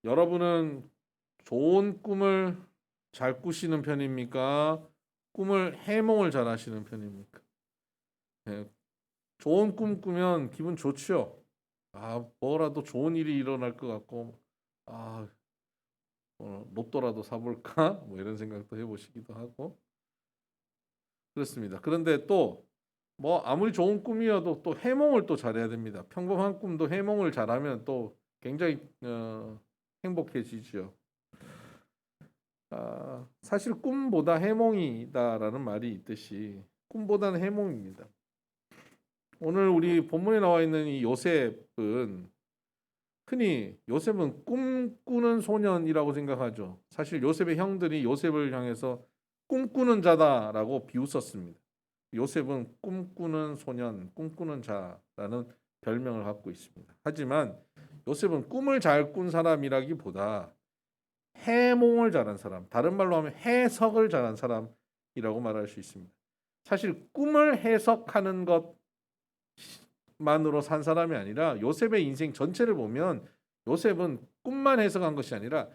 여러분은 좋은 꿈을 잘 꾸시는 편입니까? 꿈을 해몽을 잘 하시는 편입니까? 예, 좋은 꿈 꾸면 기분 좋죠. 뭐라도 좋은 일이 일어날 것 같고, 아, 로또라도 사볼까? 뭐 이런 생각도 해보시기도 하고 그렇습니다. 그런데 또 뭐 아무리 좋은 꿈이어도 또 해몽을 또 잘해야 됩니다. 평범한 꿈도 해몽을 잘하면 또 굉장히 행복해지죠. 사실 꿈보다 해몽이다라는 말이 있듯이 꿈보다는 해몽입니다. 오늘 우리 본문에 나와 있는 이 요셉은 흔히 요셉은 꿈꾸는 소년이라고 생각하죠. 사실 요셉의 형들이 요셉을 향해서 꿈꾸는 자다라고 비웃었습니다. 요셉은 꿈꾸는 소년, 꿈꾸는 자라는 별명을 갖고 있습니다. 하지만 요셉은 꿈을 잘 꾼 사람이라기보다 해몽을 잘한 사람, 다른 말로 하면 해석을 잘한 사람이라고 말할 수 있습니다. 사실 꿈을 해석하는 것만으로 산 사람이 아니라 요셉의 인생 전체를 보면 요셉은 꿈만 해석한 것이 아니라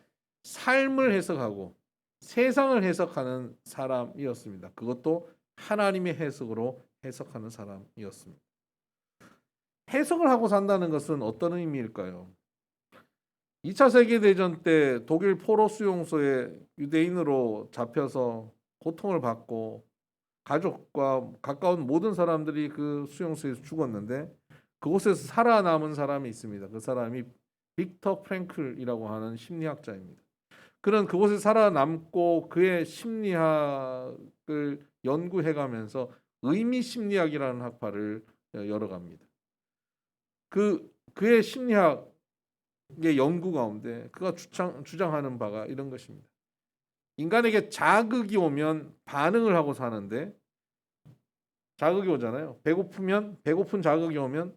삶을 해석하고 세상을 해석하는 사람이었습니다. 그것도 하나님의 해석으로 해석하는 사람이었습니다. 해석을 하고 산다는 것은 어떤 의미일까요? 2차 세계대전 때 독일 포로 수용소에 유대인으로 잡혀서 고통을 받고 가족과 가까운 모든 사람들이 그 수용소에서 죽었는데 그곳에서 살아남은 사람이 있습니다. 그 사람이 빅터 프랭클이라고 하는 심리학자입니다. 그는 그곳에 살아남고 그의 심리학을 연구해가면서 의미 심리학이라는 학파를 열어갑니다. 그의 심리학의 연구 가운데 그가 주장하는 바가 이런 것입니다. 인간에게 자극이 오면 반응을 하고 사는데 자극이 오잖아요. 배고프면 배고픈 자극이 오면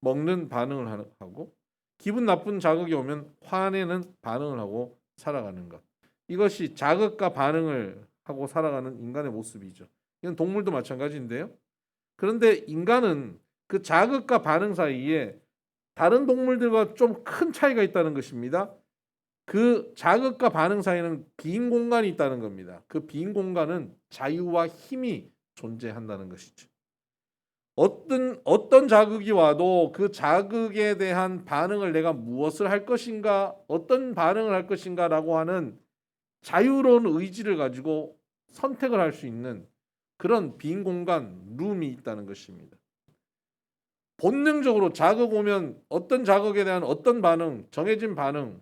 먹는 반응을 하고 기분 나쁜 자극이 오면 화내는 반응을 하고 살아가는 것. 이것이 자극과 반응을 하고 살아가는 인간의 모습이죠. 이건 동물도 마찬가지인데요. 그런데 인간은 그 자극과 반응 사이에 다른 동물들과 좀 큰 차이가 있다는 것입니다. 그 자극과 반응 사이에는 빈 공간이 있다는 겁니다. 그 빈 공간은 자유와 힘이 존재한다는 것이죠. 어떤 자극이 와도 그 자극에 대한 반응을 내가 무엇을 할 것인가, 어떤 반응을 할 것인가라고 하는 자유로운 의지를 가지고 선택을 할 수 있는 그런 빈 공간, 룸이 있다는 것입니다. 본능적으로 자극 오면 어떤 자극에 대한 어떤 반응, 정해진 반응,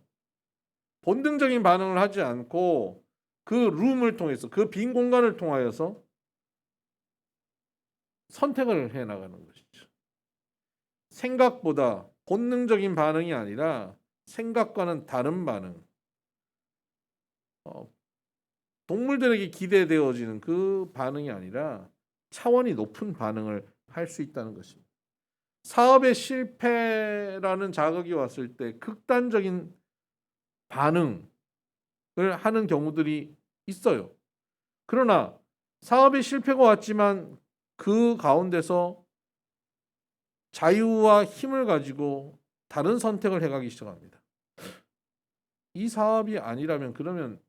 본능적인 반응을 하지 않고 그 룸을 통해서, 그 빈 공간을 통하여서 선택을 해 나가는 것이죠. 생각보다 본능적인 반응이 아니라 생각과는 다른 반응. 동물들에게 기대되어지는 그 반응이 아니라 차원이 높은 반응을 할 수 있다는 것입니다. 사업의 실패라는 자극이 왔을 때 극단적인 반응을 하는 경우들이 있어요. 그러나 사업의 실패가 왔지만 그 가운데서 자유와 힘을 가지고 다른 선택을 해가기 시작합니다. 이 사업이 아니라면 그러면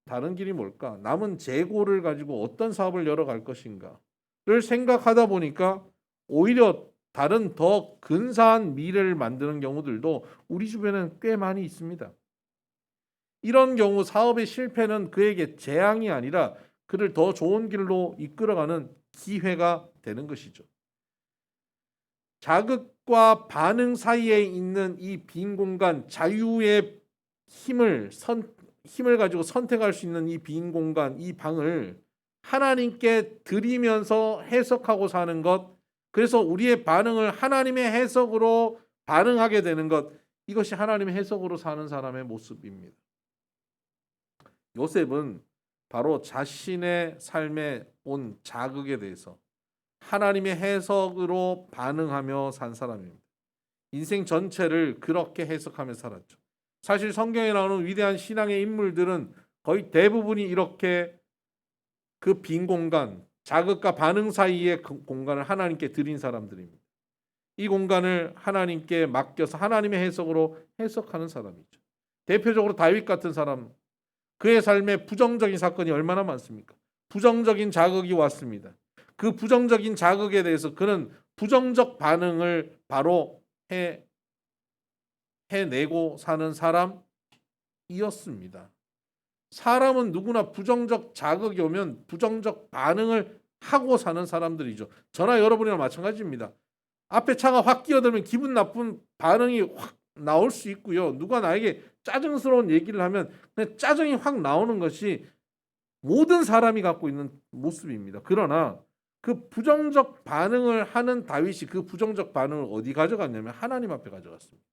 다른 길이 뭘까? 남은 재고를 가지고 어떤 사업을 열어갈 것인가를 생각하다 보니까 오히려 다른 더 근사한 미래를 만드는 경우들도 우리 주변에는 꽤 많이 있습니다. 이런 경우 사업의 실패는 그에게 재앙이 아니라 그를 더 좋은 길로 이끌어가는 기회가 되는 것이죠. 자극과 반응 사이에 있는 이 빈 공간, 자유의 힘을 가지고 선택할 수 있는 이 빈 공간, 이 방을 하나님께 드리면서 해석하고 사는 것, 그래서 우리의 반응을 하나님의 해석으로 반응하게 되는 것, 이것이 하나님의 해석으로 사는 사람의 모습입니다. 요셉은 바로 자신의 삶에 온 자극에 대해서 하나님의 해석으로 반응하며 산 사람입니다. 인생 전체를 그렇게 해석하며 살았죠. 사실 성경에 나오는 위대한 신앙의 인물들은 거의 대부분이 이렇게 그 빈 공간, 자극과 반응 사이의 공간을 하나님께 드린 사람들입니다. 이 공간을 하나님께 맡겨서 하나님의 해석으로 해석하는 사람이죠. 대표적으로 다윗 같은 사람, 그의 삶에 부정적인 사건이 얼마나 많습니까? 부정적인 자극이 왔습니다. 그 부정적인 자극에 대해서 그는 부정적 반응을 바로 해내고 사는 사람이었습니다. 사람은 누구나 부정적 자극이 오면 부정적 반응을 하고 사는 사람들이죠. 저나 여러분이랑 마찬가지입니다. 앞에 차가 확 끼어들면 기분 나쁜 반응이 확 나올 수 있고요. 누가 나에게 짜증스러운 얘기를 하면 그냥 짜증이 확 나오는 것이 모든 사람이 갖고 있는 모습입니다. 그러나 그 부정적 반응을 하는 다윗이 그 부정적 반응을 어디 가져갔냐면 하나님 앞에 가져갔습니다.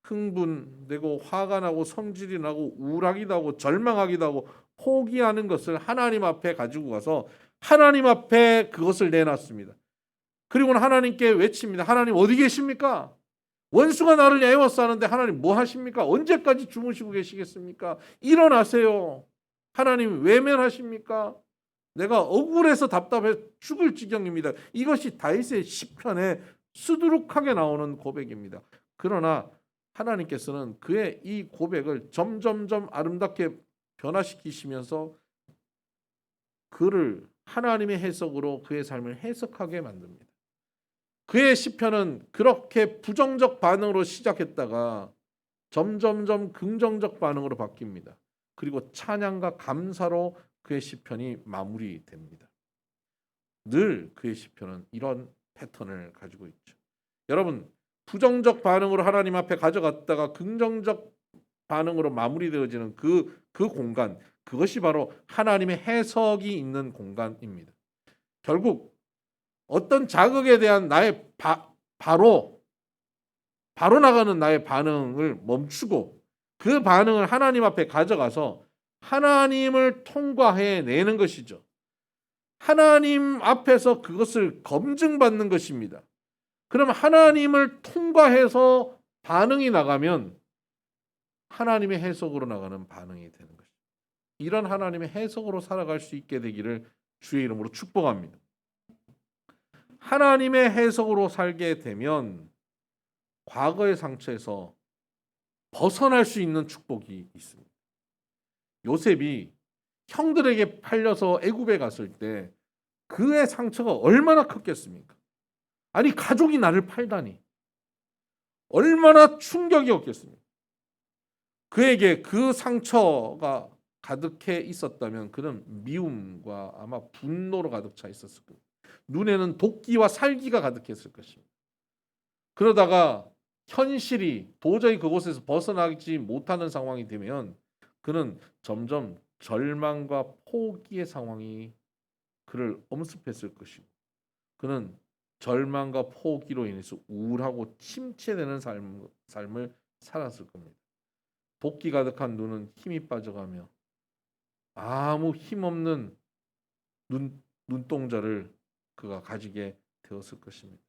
흥분되고 화가 나고 성질이 나고 우울하기도 하고 절망하기도 하고 포기하는 것을 하나님 앞에 가지고 가서 하나님 앞에 그것을 내놨습니다. 그리고는 하나님께 외칩니다. 하나님 어디 계십니까? 원수가 나를 애워싸 하는데 하나님 뭐 하십니까? 언제까지 주무시고 계시겠습니까? 일어나세요. 하나님 외면하십니까? 내가 억울해서 답답해 죽을 지경입니다. 이것이 다윗의 시편에 수두룩하게 나오는 고백입니다. 그러나 하나님께서는 그의 이 고백을 점점점 아름답게 변화시키시면서 그를 하나님의 해석으로 그의 삶을 해석하게 만듭니다. 그의 시편은 그렇게 부정적 반응으로 시작했다가 점점점 긍정적 반응으로 바뀝니다. 그리고 찬양과 감사로 그의 시편이 마무리됩니다. 늘 그의 시편은 이런 패턴을 가지고 있죠. 여러분, 부정적 반응으로 하나님 앞에 가져갔다가 긍정적 반응으로 마무리되어지는 그 공간, 그것이 바로 하나님의 해석이 있는 공간입니다. 결국 어떤 자극에 대한 나의 바로 나가는 나의 반응을 멈추고 그 반응을 하나님 앞에 가져가서 하나님을 통과해 내는 것이죠. 하나님 앞에서 그것을 검증받는 것입니다. 그럼 하나님을 통과해서 반응이 나가면 하나님의 해석으로 나가는 반응이 되는 것입니다. 이런 하나님의 해석으로 살아갈 수 있게 되기를 주의 이름으로 축복합니다. 하나님의 해석으로 살게 되면 과거의 상처에서 벗어날 수 있는 축복이 있습니다. 요셉이 형들에게 팔려서 애굽에 갔을 때 그의 상처가 얼마나 컸겠습니까? 아니 가족이 나를 팔다니 얼마나 충격이었겠습니까? 그에게 그 상처가 가득해 있었다면 그는 미움과 아마 분노로 가득 차 있었을 겁니다. 눈에는 도끼와 살기가 가득했을 것입니다. 그러다가 현실이 도저히 그곳에서 벗어나지 못하는 상황이 되면 그는 점점 절망과 포기의 상황이 그를 엄습했을 것이고 그는 절망과 포기로 인해서 우울하고 침체되는 삶을 살았을 겁니다. 도끼 가득한 눈은 힘이 빠져가며 아무 힘없는 눈동자를 그가 가지게 되었을 것입니다.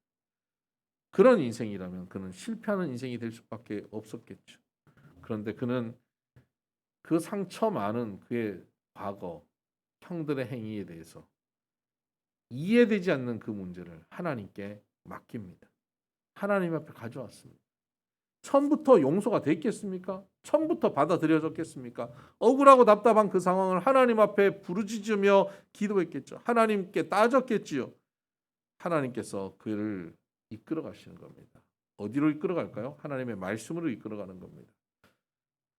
그런 인생이라면 그는 실패하는 인생이 될 수밖에 없었겠죠. 그런데 그는 그 상처 많은 그의 과거, 형들의 행위에 대해서 이해되지 않는 그 문제를 하나님께 맡깁니다. 하나님 앞에 가져왔습니다. 처음부터 용서가 됐겠습니까? 처음부터 받아들여졌겠습니까? 억울하고 답답한 그 상황을 하나님 앞에 부르짖으며 기도했겠죠. 하나님께 따졌겠지요. 하나님께서 그를 이끌어 가시는 겁니다. 어디로 이끌어 갈까요? 하나님의 말씀으로 이끌어 가는 겁니다.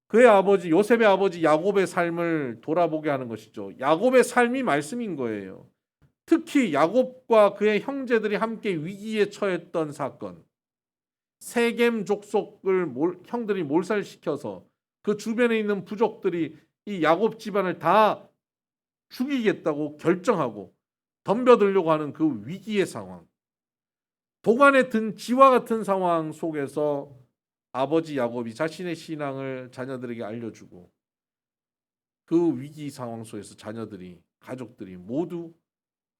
그의 아버지 요셉의 아버지 야곱의 삶을 돌아보게 하는 것이죠. 야곱의 삶이 말씀인 거예요. 특히 야곱과 그의 형제들이 함께 위기에 처했던 사건, 세겜 족속을 형들이 몰살시켜서 그 주변에 있는 부족들이 이 야곱 집안을 다 죽이겠다고 결정하고 덤벼들려고 하는 그 위기의 상황, 도관에 든 지와 같은 상황 속에서 아버지 야곱이 자신의 신앙을 자녀들에게 알려주고 그 위기 상황 속에서 자녀들이 가족들이 모두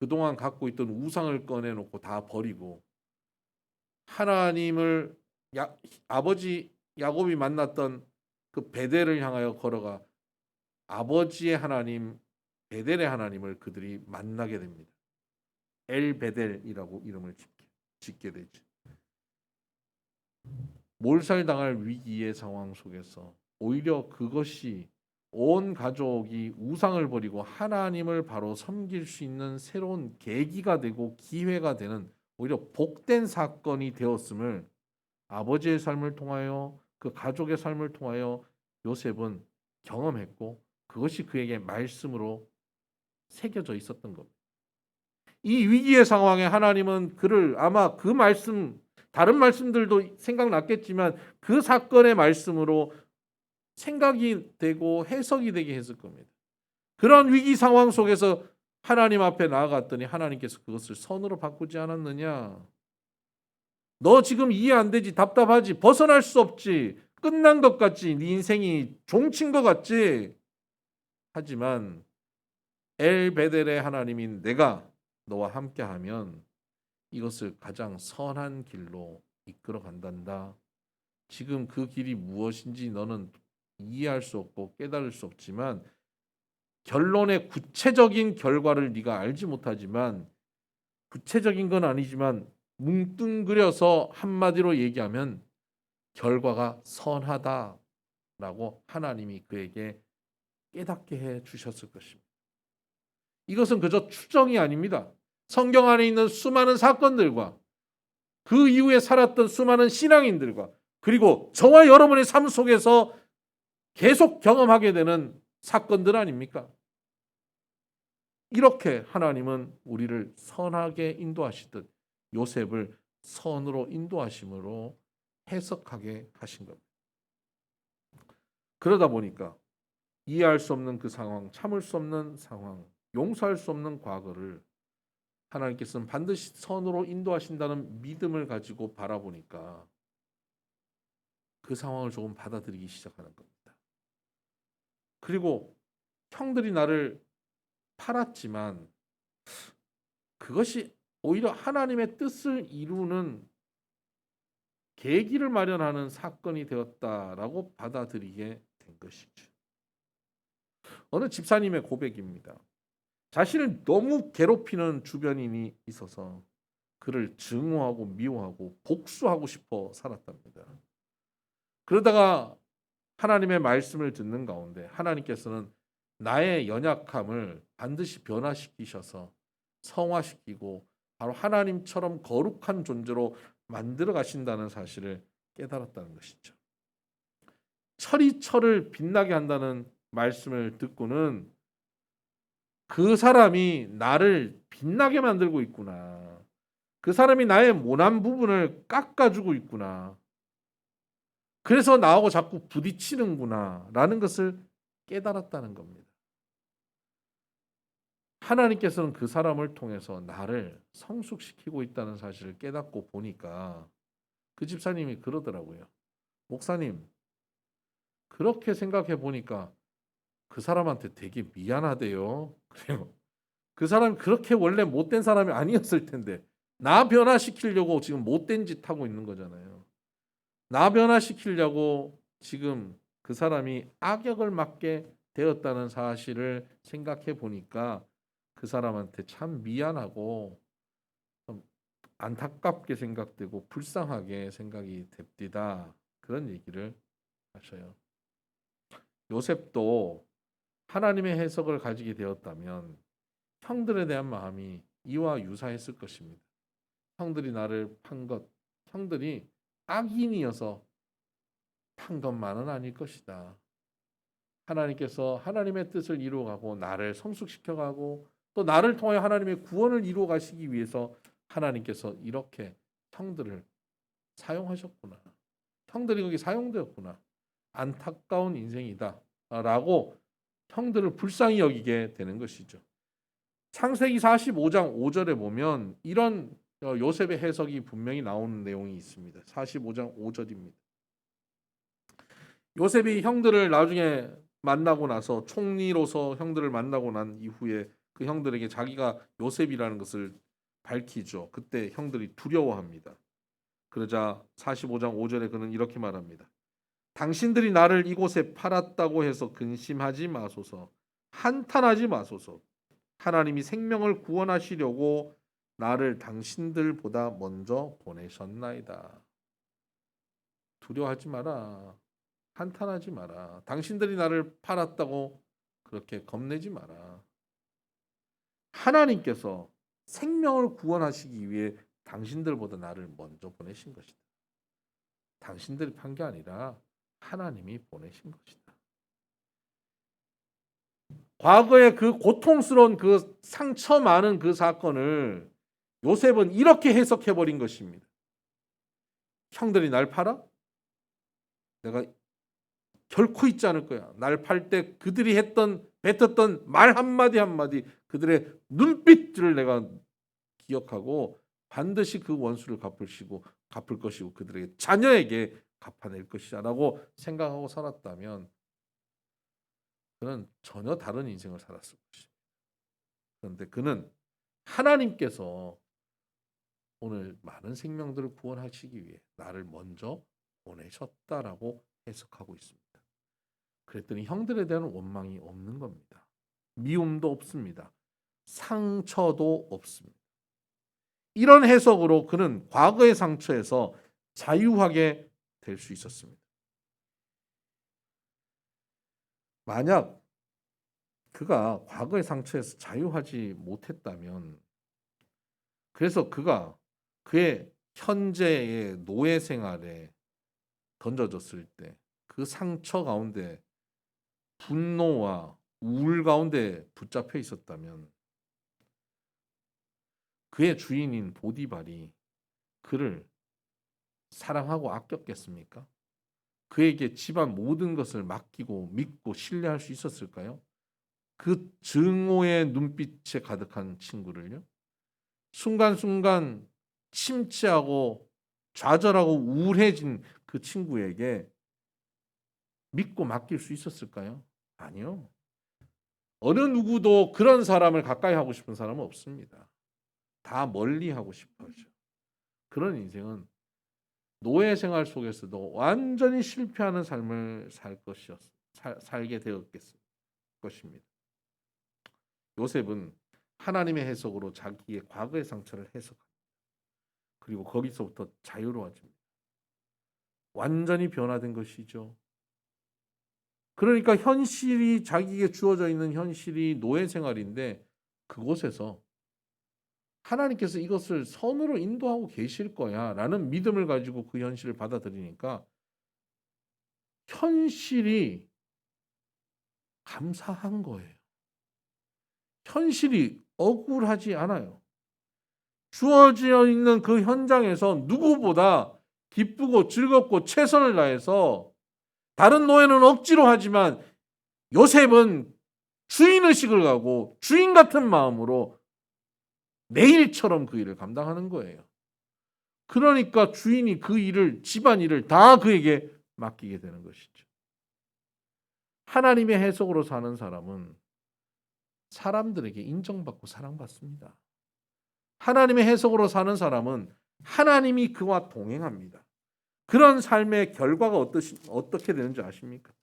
그동안 갖고 있던 우상을 꺼내놓고 다 버리고 하나님을 아버지 야곱이 만났던 그 베델을 향하여 걸어가 아버지의 하나님 베델의 하나님을 그들이 만나게 됩니다. 엘 베델이라고 이름을 짓게 되죠. 몰살당할 위기의 상황 속에서 오히려 그것이 온 가족이 우상을 버리고 하나님을 바로 섬길 수 있는 새로운 계기가 되고 기회가 되는 오히려 복된 사건이 되었음을 아버지의 삶을 통하여 그 가족의 삶을 통하여 요셉은 경험했고 그것이 그에게 말씀으로 새겨져 있었던 겁니다. 이 위기의 상황에 하나님은 그를 아마 그 말씀 다른 말씀들도 생각났겠지만 그 사건의 말씀으로 생각이 되고 해석이 되게 했을 겁니다. 그런 위기 상황 속에서 하나님 앞에 나아갔더니 하나님께서 그것을 선으로 바꾸지 않았느냐? 너 지금 이해 안 되지? 답답하지? 벗어날 수 없지? 끝난 것 같지? 네 인생이 종친 것 같지? 하지만 엘베델의 하나님인 내가 너와 함께하면 이것을 가장 선한 길로 이끌어 간단다. 지금 그 길이 무엇인지 너는 이해할 수 없고 깨달을 수 없지만 결론의 구체적인 결과를 네가 알지 못하지만 구체적인 건 아니지만 뭉뚱그려서 한마디로 얘기하면 결과가 선하다라고 하나님이 그에게 깨닫게 해 주셨을 것입니다. 이것은 그저 추정이 아닙니다. 성경 안에 있는 수많은 사건들과 그 이후에 살았던 수많은 신앙인들과 그리고 저와 여러분의 삶 속에서 계속 경험하게 되는 사건들 아닙니까? 이렇게 하나님은 우리를 선하게 인도하시듯 요셉을 선으로 인도하심으로 해석하게 하신 겁니다. 그러다 보니까 이해할 수 없는 그 상황, 참을 수 없는 상황, 용서할 수 없는 과거를 하나님께서는 반드시 선으로 인도하신다는 믿음을 가지고 바라보니까 그 상황을 조금 받아들이기 시작하는 겁니다. 그리고 형들이 나를 팔았지만 그것이 오히려 하나님의 뜻을 이루는 계기를 마련하는 사건이 되었다라고 받아들이게 된 것이죠. 어느 집사님의 고백입니다. 자신을 너무 괴롭히는 주변인이 있어서 그를 증오하고 미워하고 복수하고 싶어 살았답니다. 그러다가 하나님의 말씀을 듣는 가운데 하나님께서는 나의 연약함을 반드시 변화시키셔서 성화시키고 바로 하나님처럼 거룩한 존재로 만들어 가신다는 사실을 깨달았다는 것이죠. 철이 철을 빛나게 한다는 말씀을 듣고는 그 사람이 나를 빛나게 만들고 있구나. 그 사람이 나의 모난 부분을 깎아주고 있구나. 그래서 나하고 자꾸 부딪히는구나 라는 것을 깨달았다는 겁니다. 하나님께서는 그 사람을 통해서 나를 성숙시키고 있다는 사실을 깨닫고 보니까 그 집사님이 그러더라고요. 목사님, 그렇게 생각해 보니까 그 사람한테 되게 미안하대요. 그래요. 그 사람이 그렇게 원래 못된 사람이 아니었을 텐데 나 변화시키려고 지금 못된 짓 하고 있는 거잖아요. 나 변화시키려고 지금 그 사람이 악역을 맡게 되었다는 사실을 생각해 보니까 그 사람한테 참 미안하고 좀 안타깝게 생각되고 불쌍하게 생각이 됩디다. 그런 얘기를 하셔요. 요셉도 하나님의 해석을 가지게 되었다면 형들에 대한 마음이 이와 유사했을 것입니다. 형들이 나를 판 것, 형들이 악인이어서 판 것만은 아닐 것이다. 하나님께서 하나님의 뜻을 이루어가고 나를 성숙시켜가고 또 나를 통해 하나님의 구원을 이루어 가시기 위해서 하나님께서 이렇게 형들을 사용하셨구나. 형들이 거기 사용되었구나. 안타까운 인생이다. 라고 형들을 불쌍히 여기게 되는 것이죠. 창세기 45장 5절에 보면 이런 요셉의 해석이 분명히 나오는 내용이 있습니다. 45장 5절입니다. 요셉이 형들을 나중에 만나고 나서 총리로서 형들을 만나고 난 이후에 그 형들에게 자기가 요셉이라는 것을 밝히죠. 그때 형들이 두려워합니다. 그러자 45장 5절에 그는 이렇게 말합니다. 당신들이 나를 이곳에 팔았다고 해서 근심하지 마소서. 한탄하지 마소서. 하나님이 생명을 구원하시려고 나를 당신들보다 먼저 보내셨나이다. 두려워하지 마라. 한탄하지 마라. 당신들이 나를 팔았다고 그렇게 겁내지 마라. 하나님께서 생명을 구원하시기 위해 당신들보다 나를 먼저 보내신 것이다. 당신들이 판 게 아니라 하나님이 보내신 것이다. 과거의 그 고통스러운 그 상처 많은 그 사건을 요셉은 이렇게 해석해 버린 것입니다. 형들이 날 팔아? 내가 결코 잊지 않을 거야. 날 팔 때 그들이 뱉었던 말 한마디 한마디, 그들의 눈빛들을 내가 기억하고 반드시 그 원수를 갚을 것이고 그들에게 자녀에게 갚아낼 것이라고 생각하고 살았다면 그는 전혀 다른 인생을 살았을 것입니다. 그런데 그는 하나님께서 오늘 많은 생명들을 구원하시기 위해 나를 먼저 보내셨다라고 해석하고 있습니다. 그랬더니 형들에 대한 원망이 없는 겁니다. 미움도 없습니다. 상처도 없습니다. 이런 해석으로 그는 과거의 상처에서 자유하게 될 수 있었습니다. 만약 그가 과거의 상처에서 자유하지 못했다면, 그래서 그가 그의 현재의 노예 생활에 던져졌을 때 그 상처 가운데 분노와 우울 가운데 붙잡혀 있었다면 그의 주인인 보디발이 그를 사랑하고 아꼈겠습니까? 그에게 집안 모든 것을 맡기고 믿고 신뢰할 수 있었을까요? 그 증오의 눈빛에 가득한 친구를요. 순간순간 침체하고 좌절하고 우울해진 그 친구에게 믿고 맡길 수 있었을까요? 아니요. 어느 누구도 그런 사람을 가까이 하고 싶은 사람은 없습니다. 다 멀리 하고 싶어 하죠. 그런 인생은 노예 생활 속에서도 완전히 실패하는 삶을 살게 되었을 것입니다. 요셉은 하나님의 해석으로 자기의 과거의 상처를 해석합니다. 그리고 거기서부터 자유로워집니다. 완전히 변화된 것이죠. 그러니까 현실이, 자기에게 주어져 있는 현실이 노예 생활인데 그곳에서 하나님께서 이것을 선으로 인도하고 계실 거야 라는 믿음을 가지고 그 현실을 받아들이니까 현실이 감사한 거예요. 현실이 억울하지 않아요. 주어져 있는 그 현장에서 누구보다 기쁘고 즐겁고 최선을 다해서, 다른 노예는 억지로 하지만 요셉은 주인의식을 가고 주인 같은 마음으로 내 일처럼 그 일을 감당하는 거예요. 그러니까 주인이 그 일을, 집안 일을 다 그에게 맡기게 되는 것이죠. 하나님의 해석으로 사는 사람은 사람들에게 인정받고 사랑받습니다. 하나님의 해석으로 사는 사람은 하나님이 그와 동행합니다. 그런 삶의 결과가 어떻게 되는지 아십니까?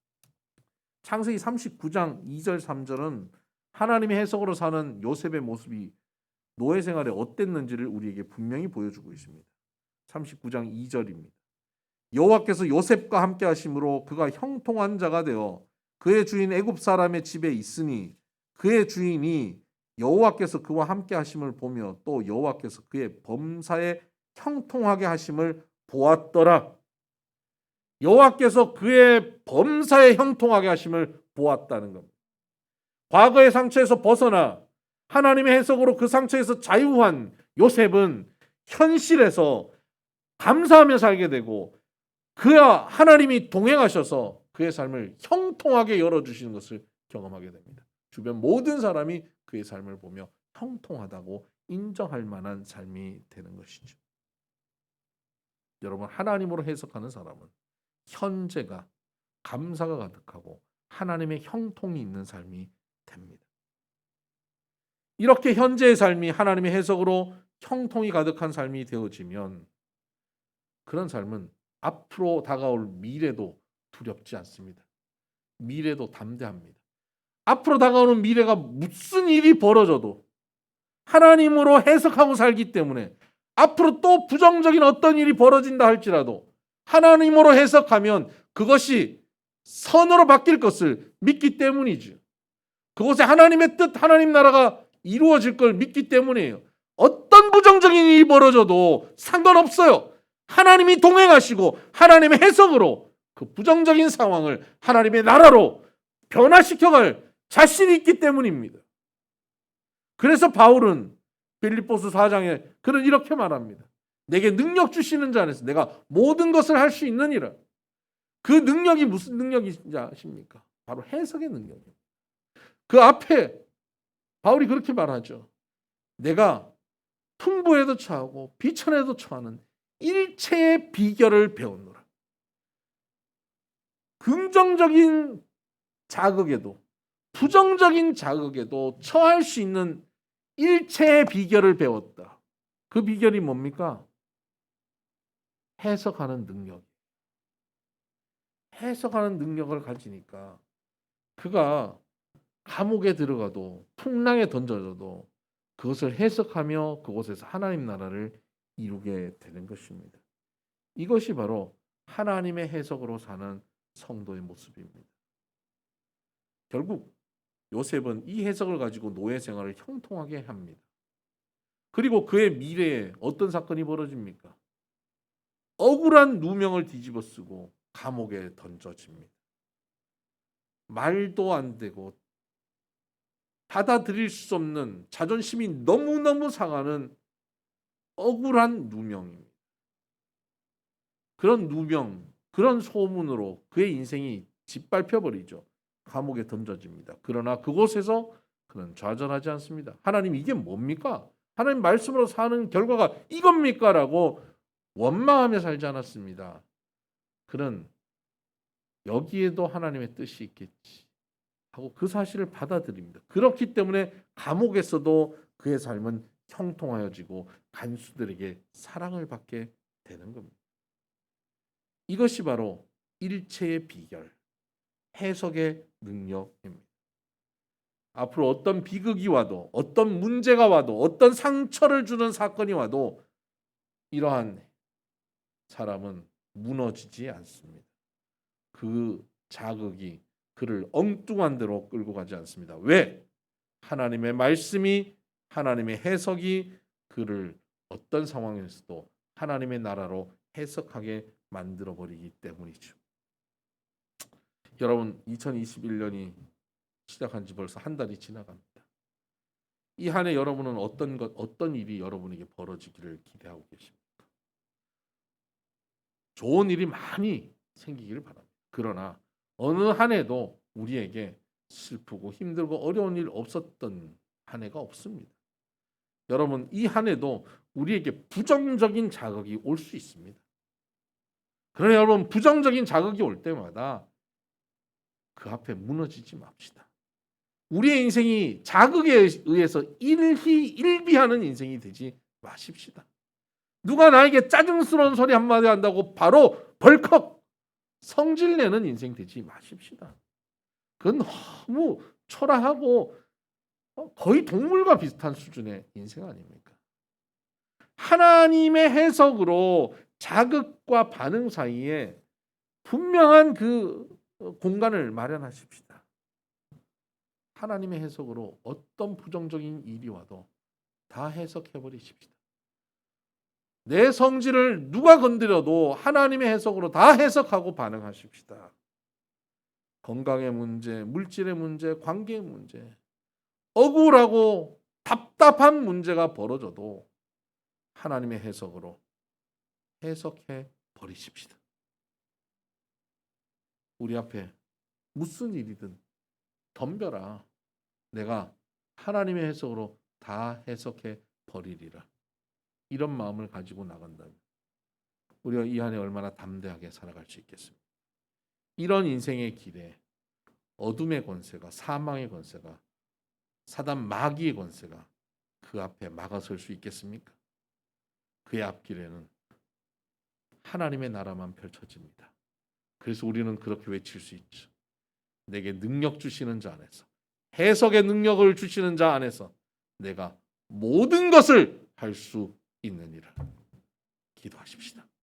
창세기 39장 2절 3절은 하나님의 해석으로 사는 요셉의 모습이 노예 생활에 어땠는지를 우리에게 분명히 보여주고 있습니다. 39장 2절입니다. 여호와께서 요셉과 함께 하심으로 그가 형통한 자가 되어 그의 주인 애굽 사람의 집에 있으니 그의 주인이 여호와께서 그와 함께 하심을 보며 또 여호와께서 그의 범사에 형통하게 하심을 보았더라. 여호와께서 그의 범사에 형통하게 하심을 보았다는 겁니다. 과거의 상처에서 벗어나 하나님의 해석으로 그 상처에서 자유한 요셉은 현실에서 감사하며 살게 되고 그야 하나님이 동행하셔서 그의 삶을 형통하게 열어주시는 것을 경험하게 됩니다. 주변 모든 사람이 그의 삶을 보며 형통하다고 인정할 만한 삶이 되는 것이죠. 여러분, 하나님으로 해석하는 사람은 현재가 감사가 가득하고 하나님의 형통이 있는 삶이 됩니다. 이렇게 현재의 삶이 하나님의 해석으로 형통이 가득한 삶이 되어지면 그런 삶은 앞으로 다가올 미래도 두렵지 않습니다. 미래도 담대합니다. 앞으로 다가오는 미래가 무슨 일이 벌어져도 하나님으로 해석하고 살기 때문에 앞으로 또 부정적인 어떤 일이 벌어진다 할지라도 하나님으로 해석하면 그것이 선으로 바뀔 것을 믿기 때문이죠. 그곳에 하나님의 뜻, 하나님 나라가 이루어질 걸 믿기 때문이에요. 어떤 부정적인 일이 벌어져도 상관없어요. 하나님이 동행하시고 하나님의 해석으로 그 부정적인 상황을 하나님의 나라로 변화시켜갈 자신이 있기 때문입니다. 그래서 바울은 빌립보서 4장에 그는 이렇게 말합니다. 내게 능력 주시는 자 안에서 내가 모든 것을 할 수 있느니라. 그 능력이 무슨 능력인지 아십니까? 바로 해석의 능력입니다. 그 앞에 바울이 그렇게 말하죠. 내가 풍부에도 처하고 비천에도 처하는 일체의 비결을 배웠노라. 긍정적인 자극에도 부정적인 자극에도 처할 수 있는 일체의 비결을 배웠다. 그 비결이 뭡니까? 해석하는 능력. 해석하는 능력을 가지니까 그가 감옥에 들어가도 풍랑에 던져져도 그것을 해석하며 그곳에서 하나님 나라를 이루게 되는 것입니다. 이것이 바로 하나님의 해석으로 사는 성도의 모습입니다. 결국 요셉은 이 해석을 가지고 노예 생활을 형통하게 합니다. 그리고 그의 미래에 어떤 사건이 벌어집니까? 억울한 누명을 뒤집어 쓰고 감옥에 던져집니다. 말도 안 되고 받아들일 수 없는 자존심이 너무너무 상하는 억울한 누명입니다. 그런 누명, 그런 소문으로 그의 인생이 짓밟혀버리죠. 감옥에 던져집니다. 그러나 그곳에서 그는 좌절하지 않습니다. 하나님 이게 뭡니까? 하나님 말씀으로 사는 결과가 이겁니까? 라고 원망하며 살지 않았습니다. 그는 여기에도 하나님의 뜻이 있겠지 하고 그 사실을 받아들입니다. 그렇기 때문에 감옥에서도 그의 삶은 형통하여지고 간수들에게 사랑을 받게 되는 겁니다. 이것이 바로 일체의 비결, 해석의 능력입니다. 앞으로 어떤 비극이 와도 어떤 문제가 와도 어떤 상처를 주는 사건이 와도 이러한 사람은 무너지지 않습니다. 그 자극이 그를 엉뚱한 데로 끌고 가지 않습니다. 왜? 하나님의 말씀이 하나님의 해석이 그를 어떤 상황에서도 하나님의 나라로 해석하게 만들어버리기 때문이죠. 여러분 2021년이 시작한 지 벌써 한 달이 지나갑니다. 이 한 해 여러분은 어떤 일이 여러분에게 벌어지기를 기대하고 계십니까? 좋은 일이 많이 생기기를 바랍니다. 그러나 어느 한 해도 우리에게 슬프고 힘들고 어려운 일 없었던 한 해가 없습니다. 여러분 이 한 해도 우리에게 부정적인 자극이 올 수 있습니다. 그러나 여러분 부정적인 자극이 올 때마다 그 앞에 무너지지 맙시다. 우리의 인생이 자극에 의해서 일비하는 인생이 되지 마십시다. 누가 나에게 짜증스러운 소리 한마디 한다고 바로 벌컥 성질내는 인생 되지 마십시다. 그건 너무 초라하고 거의 동물과 비슷한 수준의 인생 아닙니까? 하나님의 해석으로 자극과 반응 사이에 분명한 그 공간을 마련하십시다. 하나님의 해석으로 어떤 부정적인 일이 와도 다 해석해버리십시다. 내 성질을 누가 건드려도 하나님의 해석으로 다 해석하고 반응하십시다. 건강의 문제, 물질의 문제, 관계의 문제, 억울하고 답답한 문제가 벌어져도 하나님의 해석으로 해석해 버리십시다. 우리 앞에 무슨 일이든 덤벼라. 내가 하나님의 해석으로 다 해석해 버리리라. 이런 마음을 가지고 나간다면 우리가 이 한 해 얼마나 담대하게 살아갈 수 있겠습니까? 이런 인생의 길에 어둠의 권세가, 사망의 권세가, 사단 마귀의 권세가 그 앞에 막아설 수 있겠습니까? 그의 앞길에는 하나님의 나라만 펼쳐집니다. 그래서 우리는 그렇게 외칠 수 있죠. 내게 능력 주시는 자 안에서, 해석의 능력을 주시는 자 안에서 내가 모든 것을 할 수 있느니라. 기도하십시다.